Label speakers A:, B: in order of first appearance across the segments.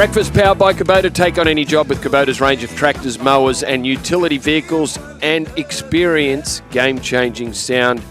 A: Breakfast powered by Kubota. Take on any job with Kubota's range of tractors, mowers and utility vehicles and experience game-changing sound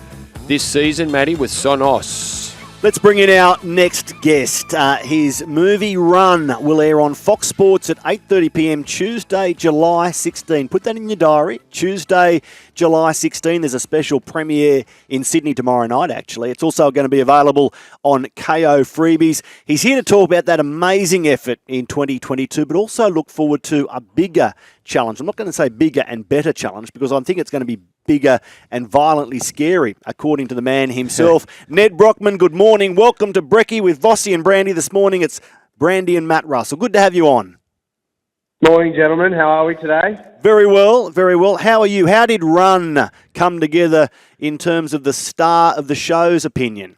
A: this season, Matty, with Sonos.
B: Let's bring in our next guest. His movie Run will air on Fox Sports at 8:30pm Tuesday, July 16. Put that in your diary. Tuesday, July 16. There's a special premiere in Sydney tomorrow night, actually. It's also going to be available on KO Freebies. He's here to talk about that amazing effort in 2022, but also look forward to a bigger challenge. I'm not going to say bigger and better challenge because I think it's going to be bigger and violently scary, according to the man himself. Nedd Brockmann, good morning. Welcome to Brekkie with Vossy and Brandy this morning. It's Brandy and Matt Russell. Good to have you on.
C: Morning, gentlemen. How are we today?
B: Very well, very well. How are you? How did Run come together in terms of the star of the show's opinion?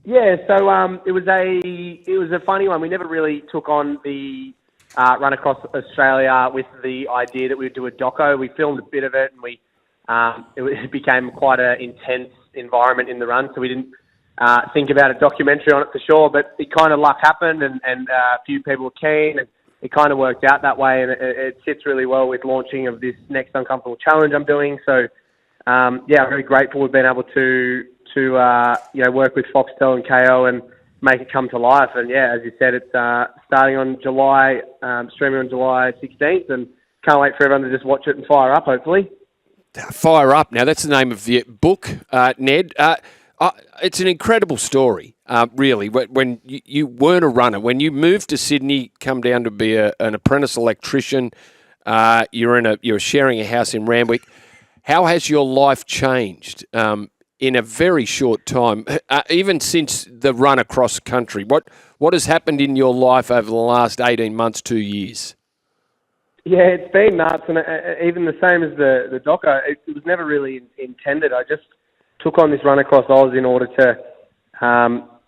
C: Yeah, so it was a funny one. We never really took on the run across Australia with the idea that we would do a doco. We filmed a bit of it, and it became quite an intense environment in the run, so we didn't think about a documentary on it for sure, but it kind of luck happened, and a few people were keen, and it kind of worked out that way, and it sits really well with launching of this next Uncomfortable Challenge I'm doing. So, I'm very grateful we've been able to work with Foxtel and KO and make it come to life. And as you said, it's starting on streaming on July 16th, and can't wait for everyone to just watch it and fire up, hopefully.
A: Fire Up. Now, that's the name of the book, Ned. It's an incredible story, really. When you weren't a runner, when you moved to Sydney, come down to be an apprentice electrician, you're sharing a house in Randwick. How has your life changed in a very short time, even since the run across country? What has happened in your life over the last 18 months, 2 years?
C: Yeah, it's been nuts, and even the same as the doco, it was never really intended. I just took on this run across Oz in order to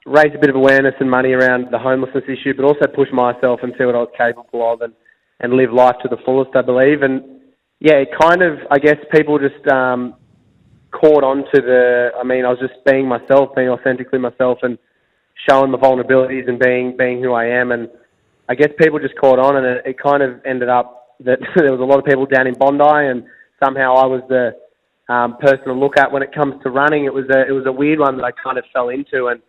C: raise a bit of awareness and money around the homelessness issue, but also push myself and see what I was capable of and live life to the fullest, I believe. And it kind of, I guess people just caught on to I was just being myself, being authentically myself and showing my vulnerabilities and being who I am. And I guess people just caught on, and it kind of ended up that there was a lot of people down in Bondi, and somehow I was the person to look at when it comes to running. It was a weird one that I kind of fell into, and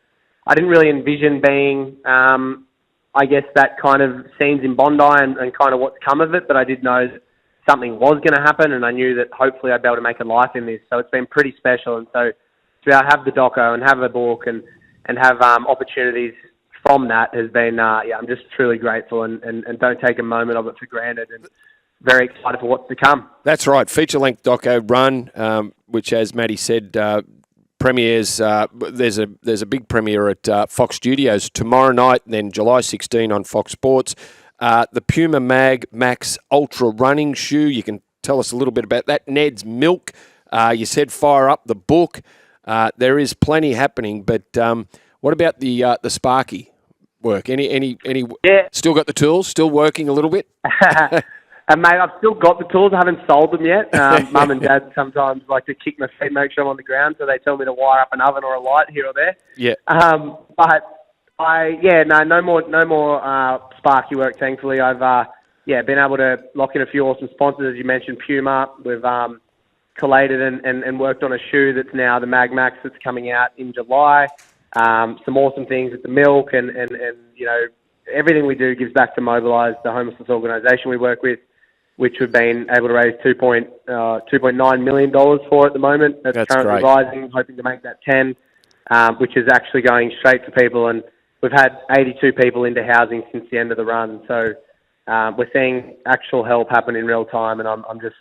C: I didn't really envision being, that kind of scenes in Bondi and kind of what's come of it, but I did know that something was going to happen, and I knew that hopefully I'd be able to make a life in this. So it's been pretty special, and so to be able to have the doco and have a book and have opportunities from that has been, I'm just truly grateful and don't take a moment of it for granted, and very excited for what's to come.
A: That's right. Feature-length doco Run, which, as Matty said, premieres. There's a big premiere at Fox Studios tomorrow night, and then July 16 on Fox Sports. The Puma Mag Max Ultra running shoe. You can tell us a little bit about that. Ned's Milk. You said Fire Up, the book. There is plenty happening, but what about the Sparky work? Any?
C: Yeah.
A: Still got the tools? Still working a little bit?
C: Mate, I've still got the tools. I haven't sold them yet. Mum and Dad sometimes like to kick my feet, make sure I'm on the ground, so they tell me to wire up an oven or a light here or there.
A: Yeah.
C: No more Sparky work, thankfully. I've been able to lock in a few awesome sponsors, as you mentioned, Puma. We've collated and worked on a shoe that's now the Mag Max that's coming out in July. Some awesome things at the Milk, and everything we do gives back to Mobilise, the homelessness organisation we work with, which we've been able to raise $2.9 million for at the moment. That's currently rising, hoping to make that 10, which is actually going straight to people. And we've had 82 people into housing since the end of the run. So we're seeing actual help happen in real time, and I'm just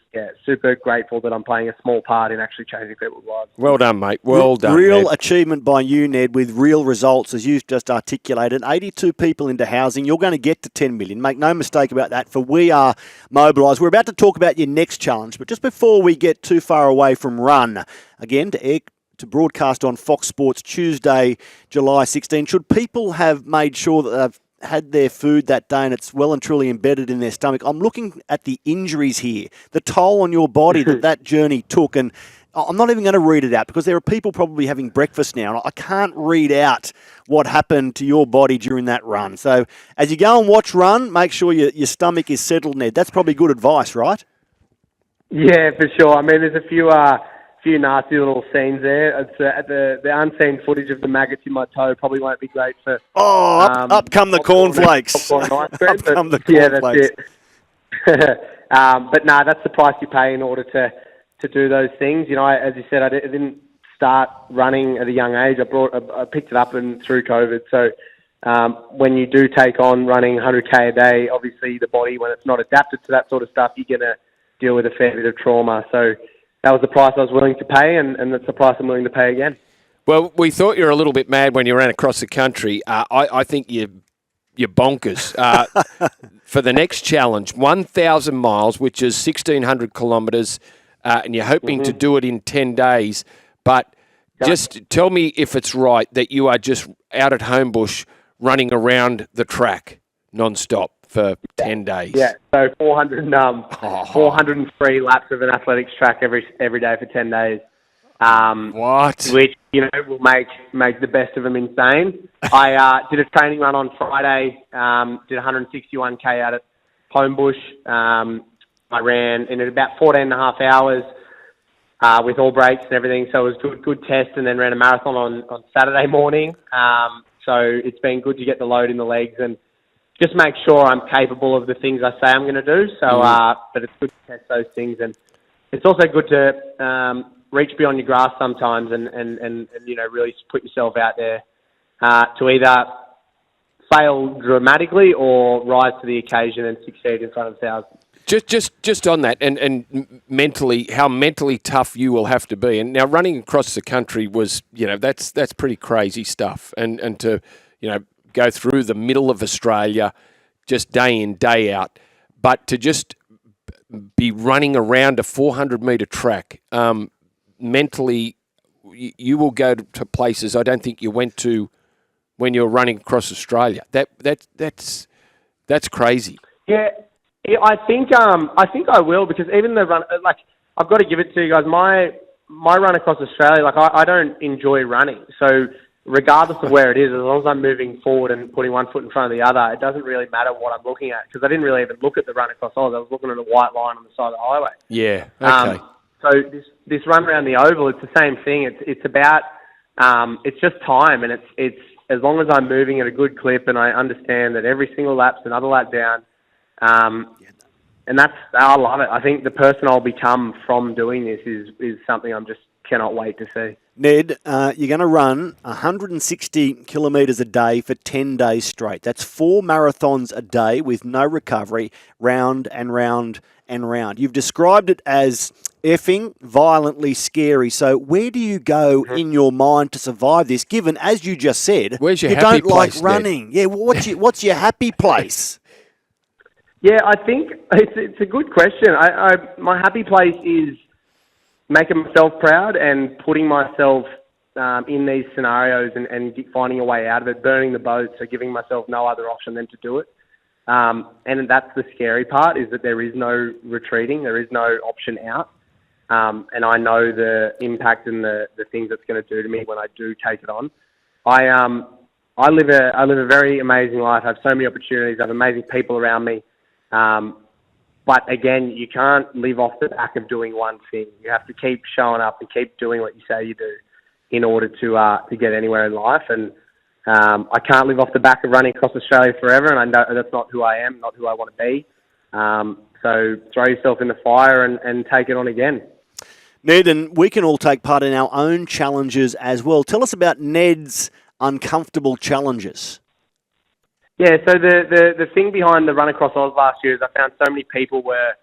C: super grateful that I'm playing a small part in actually changing people's lives.
A: Well done, mate. Well done.
B: Real
A: Ned.
B: achievement by you, Ned, with real results, as you've just articulated. 82 people into housing. You're going to get to 10 million. Make no mistake about that, for we are mobilised. We're about to talk about your next challenge, but just before we get too far away from Run, again, to broadcast on Fox Sports Tuesday, July 16, should people have made sure that they've had their food that day and it's well and truly embedded in their stomach? I'm looking at the injuries here, the toll on your body that journey took, and I'm not even going to read it out because there are people probably having breakfast now, and I can't read out what happened to your body during that run. So as you go and watch run, make sure your stomach is settled, Ned. That's probably good advice, right?
C: Yeah, for sure. I mean, there's a few nasty little scenes there. It's the unseen footage of the maggots in my toe probably won't be great for.
B: Up come the cornflakes.
C: Up
B: come the cornflakes.
C: Yeah, that's it. But no, that's the price you pay in order to do those things. You know, as you said, I didn't start running at a young age. I picked it up through COVID. So when you do take on running 100K a day, obviously the body, when it's not adapted to that sort of stuff, you're going to deal with a fair bit of trauma. So that was the price I was willing to pay, and that's the price I'm willing to pay again.
A: Well, we thought you were a little bit mad when you ran across the country. I think you're bonkers. For the next challenge, 1,000 miles, which is 1,600 kilometres, and you're hoping to do it in 10 days. But just tell me if it's right that you are just out at Homebush running around the track non-stop for 10 days.
C: Yeah, so 403 laps of an athletics track every day for 10 days.
A: What?
C: Which, you know, will make the best of them insane. I did a training run on Friday, did 161K out at Homebush. I ran in about 14 and a half hours with all breaks and everything, so it was good test, and then ran a marathon on Saturday morning. So it's been good to get the load in the legs and just make sure I'm capable of the things I say I'm going to do. So, but it's good to test those things, and it's also good to reach beyond your grasp sometimes, and you know, really put yourself out there to either fail dramatically or rise to the occasion and succeed in front of thousands.
A: Just on that, and mentally, how mentally tough you will have to be. And now running across the country was, you know, that's pretty crazy stuff. And to, you know, go through the middle of Australia just day in, day out. But to just be running around a 400-metre track, mentally, you will go to places I don't think you went to when you were running across Australia. That's crazy.
C: Yeah, I think I will, because even the run, like, I've got to give it to you guys. My run across Australia, like, I don't enjoy running. So regardless of where it is, as long as I'm moving forward and putting one foot in front of the other, it doesn't really matter what I'm looking at, because I didn't really even look at the run across Oz. I was looking at a white line on the side of the highway.
A: Yeah. Okay.
C: So this run around the oval, it's the same thing. It's about it's just time, and it's as long as I'm moving at a good clip and I understand that every single lap's another lap down. And I love it. I think the person I'll become from doing this is something I'm just cannot wait to see.
B: Ned, you're going to run 160 kilometres a day for 10 days straight. That's 4 marathons a day with no recovery, round and round and round. You've described it as effing violently scary. So where do you go in your mind to survive this, given, as you just said,
A: where's your
B: you
A: happy
B: don't
A: place,
B: like running?
A: Ned?
B: Yeah, what's your happy place?
C: Yeah, I think it's a good question. My happy place is making myself proud and putting myself in these scenarios and finding a way out of it, burning the boat, so giving myself no other option than to do it. And that's the scary part, is that there is no retreating, there is no option out. And I know the impact and the things it's going to do to me when I do take it on. I live a very amazing life. I have so many opportunities. I have amazing people around me. But again, you can't live off the back of doing one thing. You have to keep showing up and keep doing what you say you do in order to get anywhere in life. And I can't live off the back of running across Australia forever, and I know that's not who I am, not who I want to be. So throw yourself in the fire and take it on again.
B: Ned, and we can all take part in our own challenges as well. Tell us about Ned's uncomfortable challenges.
C: Yeah, so the thing behind the Run Across Oz last year is I found so many people were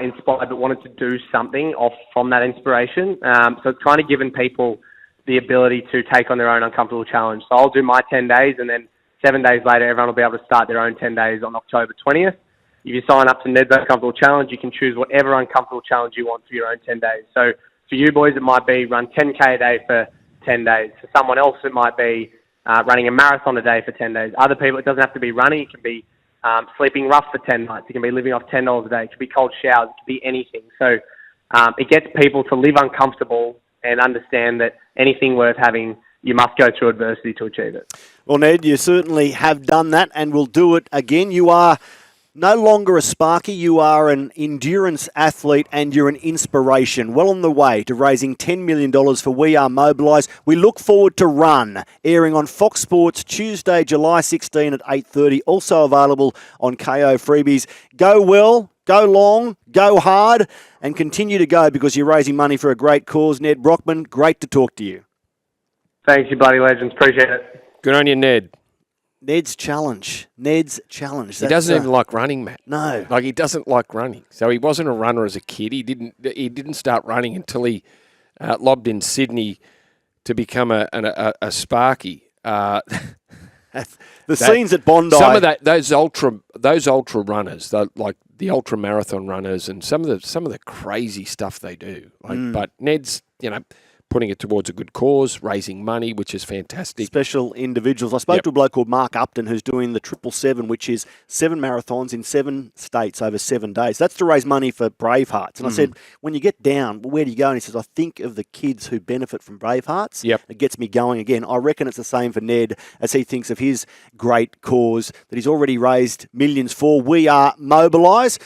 C: inspired but wanted to do something off from that inspiration. So it's kind of given people the ability to take on their own uncomfortable challenge. So I'll do my 10 days, and then 7 days later, everyone will be able to start their own 10 days on October 20th. If you sign up to Nedd's Uncomfortable Challenge, you can choose whatever uncomfortable challenge you want for your own 10 days. So for you boys, it might be run 10K a day for 10 days. For someone else, it might be running a marathon a day for 10 days. Other people, it doesn't have to be running. It can be sleeping rough for 10 nights. It can be living off $10 a day. It could be cold showers. It could be anything. So it gets people to live uncomfortable and understand that anything worth having, you must go through adversity to achieve it.
B: Well, Ned, you certainly have done that and will do it again. You are no longer a Sparky, you are an endurance athlete and you're an inspiration. Well on the way to raising $10 million for We Are Mobilise. We look forward to Run, airing on Fox Sports Tuesday, July 16 at 8:30. Also available on KO Freebies. Go well, go long, go hard, and continue to go because you're raising money for a great cause. Nedd Brockmann, great to talk to you.
C: Thanks, you bloody legends. Appreciate it.
A: Good on you, Ned.
B: Ned's challenge.
A: He doesn't even like running, Matt.
B: No.
A: Like, he doesn't like running. So he wasn't a runner as a kid. He didn't start running until he lobbed in Sydney to become a Sparky.
B: Scenes at Bondi.
A: Some of those ultra runners, like the ultra marathon runners, and some of the crazy stuff they do. But Ned's, putting it towards a good cause, raising money, which is fantastic.
B: Special individuals. I spoke to a bloke called Mark Upton who's doing the 777, which is 7 marathons in 7 states over 7 days. That's to raise money for Bravehearts. And I said, when you get down, where do you go? And he says, I think of the kids who benefit from Bravehearts.
A: Yep.
B: It gets me going again. I reckon it's the same for Ned as he thinks of his great cause that he's already raised millions for. We Are Mobilise.